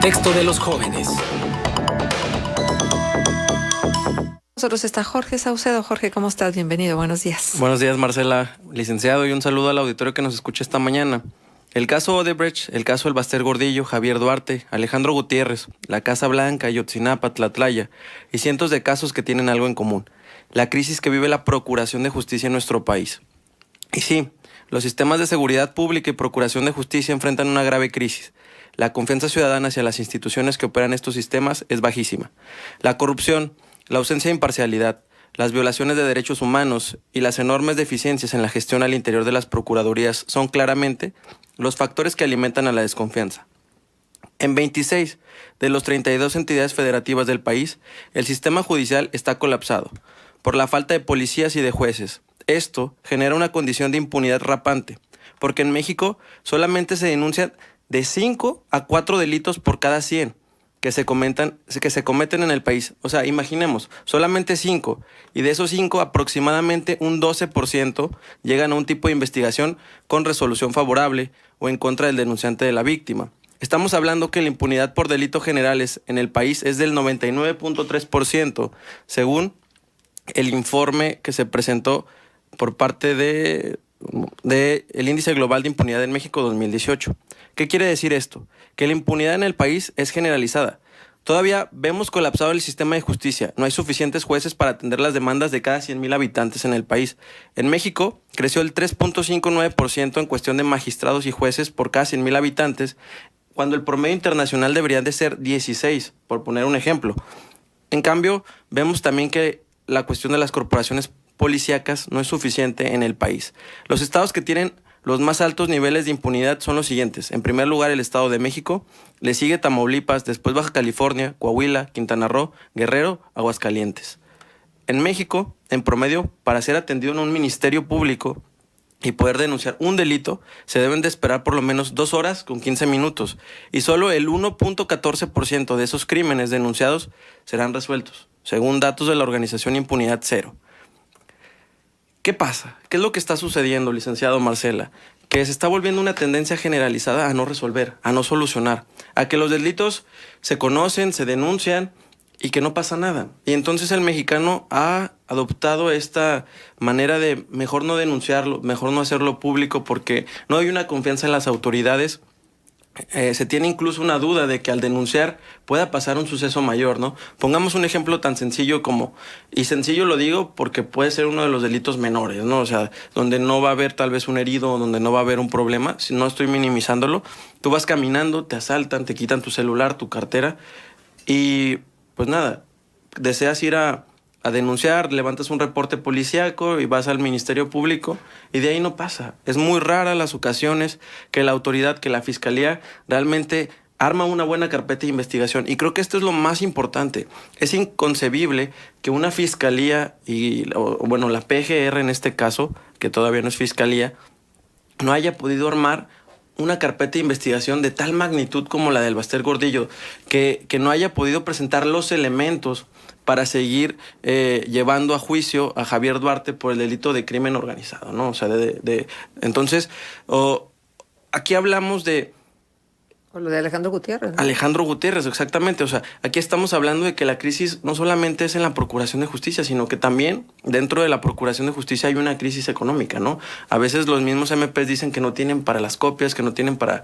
contexto de los jóvenes. Nosotros está Jorge Saucedo. Jorge, ¿cómo estás? Bienvenido, buenos días. Buenos días, Marcela, licenciado, y un saludo al auditorio que nos escucha esta mañana. El caso Odebrecht, el caso del Baster Gordillo, Javier Duarte, Alejandro Gutiérrez, la Casa Blanca, Ayotzinapa, Tlatlaya y cientos de casos que tienen algo en común: la crisis que vive la Procuración de Justicia en nuestro país. Y sí, los sistemas de seguridad pública y Procuración de Justicia enfrentan una grave crisis. La confianza ciudadana hacia las instituciones que operan estos sistemas es bajísima. La corrupción, la ausencia de imparcialidad, las violaciones de derechos humanos y las enormes deficiencias en la gestión al interior de las procuradurías son claramente los factores que alimentan a la desconfianza. En 26 de los 32 entidades federativas del país, el sistema judicial está colapsado por la falta de policías y de jueces. Esto genera una condición de impunidad rapante, porque en México solamente se denuncian de 5 a 4 delitos por cada 100 que se cometen en el país. O sea, imaginemos, solamente 5, y de esos 5 aproximadamente un 12% llegan a un tipo de investigación con resolución favorable o en contra del denunciante de la víctima. Estamos hablando que la impunidad por delitos generales en el país es del 99.3%, según el informe que se presentó por parte de el Índice Global de Impunidad en México 2018. ¿Qué quiere decir esto? Que la impunidad en el país es generalizada. Todavía vemos colapsado el sistema de justicia. No hay suficientes jueces para atender las demandas de cada 100,000 habitantes en el país. En México creció el 3.59% en cuestión de magistrados y jueces por cada 100,000 habitantes, cuando el promedio internacional debería de ser 16, por poner un ejemplo. En cambio, vemos también que la cuestión de las corporaciones policíacas no es suficiente en el país. Los estados que tienen los más altos niveles de impunidad son los siguientes. En primer lugar, el Estado de México, le sigue Tamaulipas, después Baja California, Coahuila, Quintana Roo, Guerrero, Aguascalientes. En México, en promedio, para ser atendido en un ministerio público y poder denunciar un delito, se deben de esperar por lo menos 2 horas con 15 minutos, y solo el 1.14% de esos crímenes denunciados serán resueltos, según datos de la organización Impunidad Cero. ¿Qué pasa? ¿Qué es lo que está sucediendo, licenciado Marcela? Que se está volviendo una tendencia generalizada a no resolver, a no solucionar, a que los delitos se conocen, se denuncian y que no pasa nada. Y entonces el mexicano ha adoptado esta manera de mejor no denunciarlo, mejor no hacerlo público, porque no hay una confianza en las autoridades. Se tiene incluso una duda de que al denunciar pueda pasar un suceso mayor, ¿no? Pongamos un ejemplo tan sencillo como, y sencillo lo digo porque puede ser uno de los delitos menores, ¿no? O sea, donde no va a haber tal vez un herido, donde no va a haber un problema, si no estoy minimizándolo. Tú vas caminando, te asaltan, te quitan tu celular, tu cartera, y pues nada, deseas ir a denunciar, levantas un reporte policíaco y vas al Ministerio Público, y de ahí no pasa. Es muy rara las ocasiones que la autoridad, que la fiscalía realmente arma una buena carpeta de investigación. Y creo que esto es lo más importante. Es inconcebible que una fiscalía la PGR en este caso, que todavía no es fiscalía, no haya podido armar una carpeta de investigación de tal magnitud como la del Baster Gordillo, que no haya podido presentar los elementos para seguir llevando a juicio a Javier Duarte por el delito de crimen organizado, ¿no? O sea, entonces, aquí hablamos de... O lo de Alejandro Gutiérrez, ¿no? Alejandro Gutiérrez, exactamente. O sea, aquí estamos hablando de que la crisis no solamente es en la Procuración de Justicia, sino que también dentro de la Procuración de Justicia hay una crisis económica, ¿no? A veces los mismos MPs dicen que no tienen para las copias, que no tienen para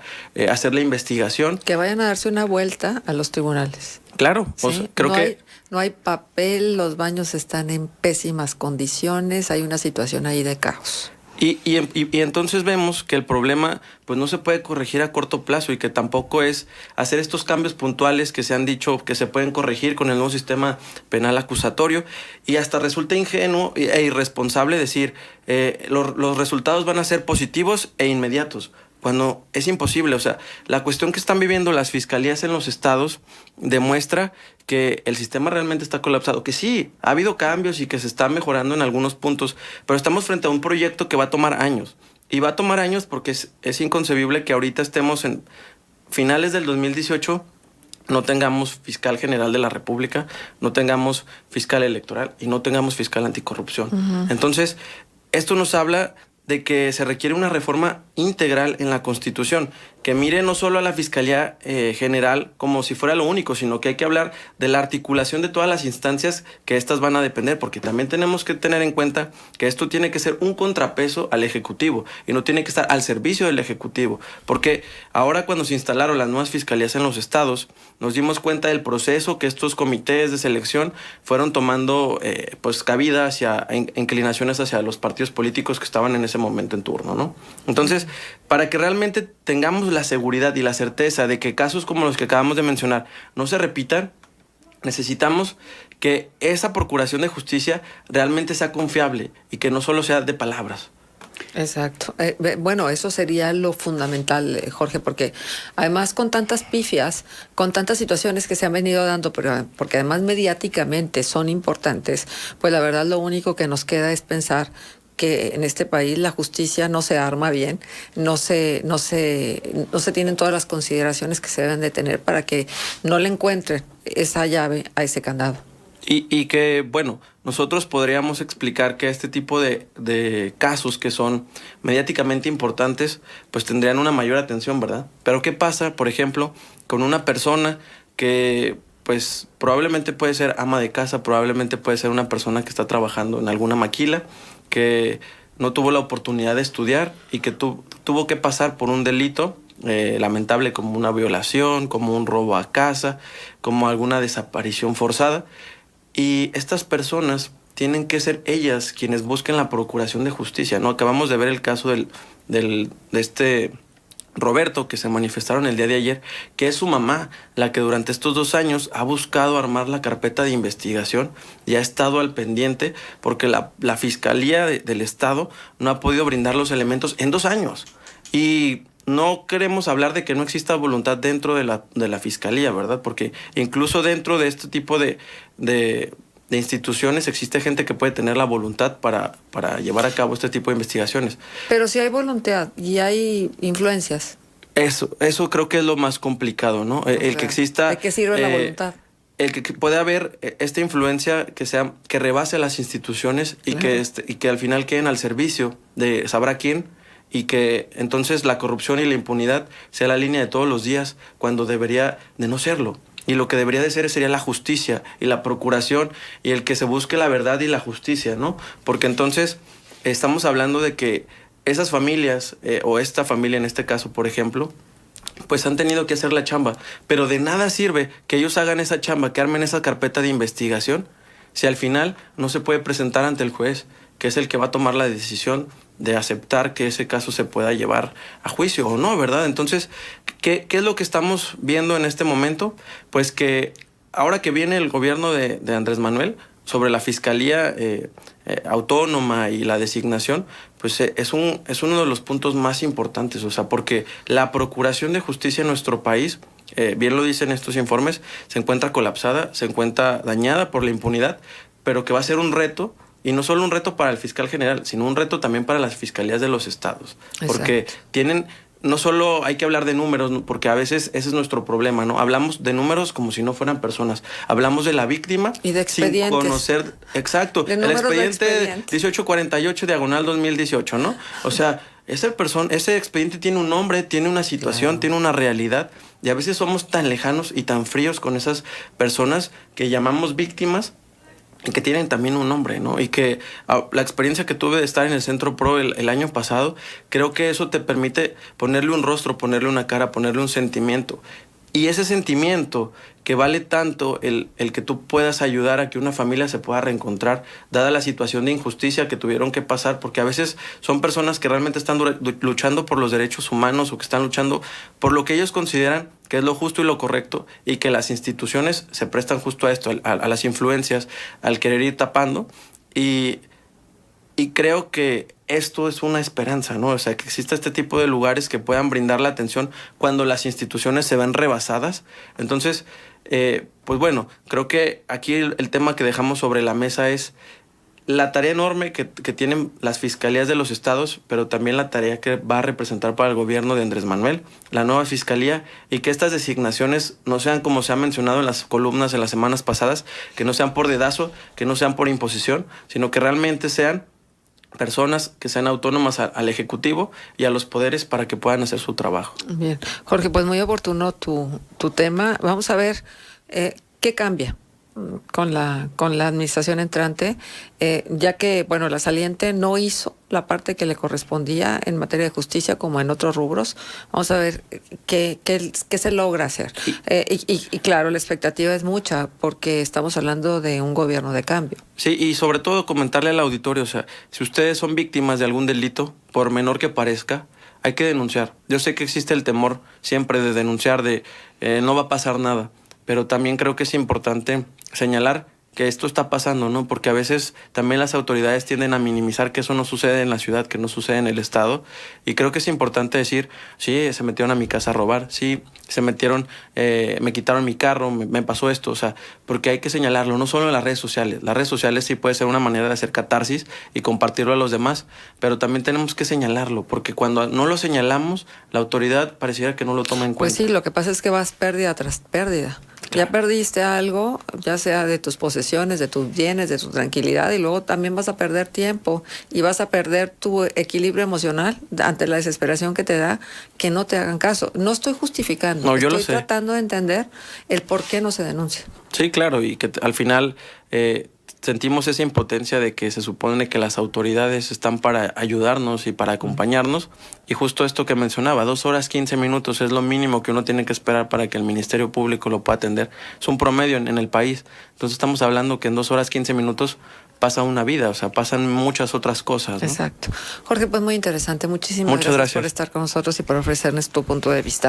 hacer la investigación. Que vayan a darse una vuelta a los tribunales. Claro, ¿Sí? o sea, creo que... No hay papel, los baños están en pésimas condiciones, hay una situación ahí de caos. Y entonces vemos que el problema pues no se puede corregir a corto plazo, y que tampoco es hacer estos cambios puntuales que se han dicho que se pueden corregir con el nuevo sistema penal acusatorio, y hasta resulta ingenuo e irresponsable decir los resultados van a ser positivos e inmediatos, cuando es imposible. O sea, la cuestión que están viviendo las fiscalías en los estados demuestra que el sistema realmente está colapsado, que sí, ha habido cambios y que se está mejorando en algunos puntos, pero estamos frente a un proyecto que va a tomar años. Y va a tomar años porque es inconcebible que ahorita estemos en finales del 2018, no tengamos fiscal general de la República, no tengamos fiscal electoral y no tengamos fiscal anticorrupción. Entonces, esto nos habla de que se requiere una reforma integral en la Constitución. que mire no solo a la Fiscalía General como si fuera lo único, sino que hay que hablar de la articulación de todas las instancias que estas van a depender, porque también tenemos que tener en cuenta que esto tiene que ser un contrapeso al Ejecutivo y no tiene que estar al servicio del Ejecutivo, porque ahora cuando se instalaron las nuevas fiscalías en los estados, nos dimos cuenta del proceso que estos comités de selección fueron tomando pues cabida hacia inclinaciones hacia los partidos políticos que estaban en ese momento en turno, ¿no? Entonces, para que realmente tengamos la seguridad y la certeza de que casos como los que acabamos de mencionar no se repitan, necesitamos que esa procuración de justicia realmente sea confiable y que no solo sea de palabras. Exacto. Bueno, eso sería lo fundamental, Jorge, porque además con tantas pifias, con tantas situaciones que se han venido dando, pero porque además mediáticamente son importantes, pues la verdad lo único que nos queda es pensar que en este país la justicia no se arma bien, no se tienen todas las consideraciones que se deben de tener para que no le encuentren esa llave a ese candado. Y que, bueno, nosotros podríamos explicar que este tipo de casos que son mediáticamente importantes, pues tendrían una mayor atención, ¿verdad? Pero ¿qué pasa, por ejemplo, con una persona que, pues, probablemente puede ser ama de casa, probablemente puede ser una persona que está trabajando en alguna maquila, que no tuvo la oportunidad de estudiar y que tuvo que pasar por un delito lamentable como una violación, como un robo a casa, como alguna desaparición forzada? Y estas personas tienen que ser ellas quienes busquen la procuración de justicia, ¿no? Acabamos de ver el caso de este Roberto, que se manifestaron el día de ayer, que es su mamá la que durante estos 2 años ha buscado armar la carpeta de investigación y ha estado al pendiente porque la Fiscalía del Estado no ha podido brindar los elementos en 2 años. Y no queremos hablar de que no exista voluntad dentro de la Fiscalía, ¿verdad? Porque incluso dentro de este tipo de instituciones existe gente que puede tener la voluntad para llevar a cabo este tipo de investigaciones. Pero si hay voluntad y hay influencias. Eso creo que es lo más complicado, ¿no? El que exista... ¿De qué sirve la voluntad? El que puede haber esta influencia que rebase las instituciones y, claro, y que al final queden al servicio de sabrá quién, y que entonces la corrupción y la impunidad sea la línea de todos los días cuando debería de no serlo. Y lo que debería de ser sería la justicia y la procuración y el que se busque la verdad y la justicia, ¿no? Porque entonces estamos hablando de que esas familias, o esta familia en este caso, por ejemplo, pues han tenido que hacer la chamba. Pero de nada sirve que ellos hagan esa chamba, que armen esa carpeta de investigación, si al final no se puede presentar ante el juez, que es el que va a tomar la decisión de aceptar que ese caso se pueda llevar a juicio o no, ¿verdad? Entonces, ¿qué es lo que estamos viendo en este momento? Pues que ahora que viene el gobierno de Andrés Manuel sobre la Fiscalía Autónoma y la designación, pues es uno de los puntos más importantes, o sea, porque la procuración de justicia en nuestro país, bien lo dicen estos informes, se encuentra colapsada, se encuentra dañada por la impunidad, pero que va a ser un reto. Y no solo un reto para el fiscal general, sino un reto también para las fiscalías de los estados. Exacto. Porque no solo hay que hablar de números, porque a veces ese es nuestro problema, ¿no? Hablamos de números como si no fueran personas. Hablamos de la víctima y de expedientes. Sin conocer. Exacto. El expediente 1848 diagonal 2018, ¿no? O sea, ese expediente tiene un nombre, tiene una situación, claro, tiene una realidad. Y a veces somos tan lejanos y tan fríos con esas personas que llamamos víctimas, y que tienen también un nombre, ¿no? Y que la experiencia que tuve de estar en el Centro PRO el año pasado, creo que eso te permite ponerle un rostro, ponerle una cara, ponerle un sentimiento. Y ese sentimiento que vale tanto el que tú puedas ayudar a que una familia se pueda reencontrar, dada la situación de injusticia que tuvieron que pasar, porque a veces son personas que realmente están luchando por los derechos humanos o que están luchando por lo que ellos consideran que es lo justo y lo correcto, y que las instituciones se prestan justo a esto, a las influencias, al querer ir tapando. Y creo que esto es una esperanza, ¿no? O sea, que exista este tipo de lugares que puedan brindar la atención cuando las instituciones se ven rebasadas. Entonces, pues bueno, creo que aquí el tema que dejamos sobre la mesa es la tarea enorme que tienen las fiscalías de los estados, pero también la tarea que va a representar para el gobierno de Andrés Manuel, la nueva fiscalía, y que estas designaciones no sean como se ha mencionado en las columnas en las semanas pasadas, que no sean por dedazo, que no sean por imposición, sino que realmente sean personas que sean autónomas al Ejecutivo y a los poderes para que puedan hacer su trabajo. Bien, Jorge, pues muy oportuno tu tema. Vamos a ver qué cambia con la administración entrante, ya que, bueno, la saliente no hizo la parte que le correspondía en materia de justicia como en otros rubros. Vamos a ver qué se logra hacer. Y claro, la expectativa es mucha porque estamos hablando de un gobierno de cambio. Sí, y sobre todo comentarle al auditorio, o sea, si ustedes son víctimas de algún delito, por menor que parezca, hay que denunciar. Yo sé que existe el temor siempre de denunciar, de no va a pasar nada, pero también creo que es importante señalar que esto está pasando, ¿no? Porque a veces también las autoridades tienden a minimizar que eso no sucede en la ciudad, que no sucede en el estado. Y creo que es importante decir, sí, se metieron a mi casa a robar, sí, se metieron, me quitaron mi carro, me pasó esto, o sea, porque hay que señalarlo, no solo en las redes sociales. Las redes sociales sí puede ser una manera de hacer catarsis y compartirlo a los demás, pero también tenemos que señalarlo, porque cuando no lo señalamos, la autoridad pareciera que no lo toma en cuenta. Pues sí, lo que pasa es que vas pérdida tras pérdida. Claro. Ya perdiste algo, ya sea de tus posesiones, de tus bienes, de tu tranquilidad, y luego también vas a perder tiempo y vas a perder tu equilibrio emocional ante la desesperación que te da que no te hagan caso. No estoy justificando, no, yo estoy lo sé. tratando de entender el por qué no se denuncia. Sí, claro, y que al final sentimos esa impotencia de que se supone que las autoridades están para ayudarnos y para acompañarnos, y justo esto que mencionaba, 2 horas 15 minutos es lo mínimo que uno tiene que esperar para que el Ministerio Público lo pueda atender. Es un promedio en el país, entonces estamos hablando que en 2 horas 15 minutos pasa una vida, o sea, pasan muchas otras cosas, ¿no? Exacto. Jorge, pues muy interesante, muchas gracias por estar con nosotros y por ofrecernos tu punto de vista.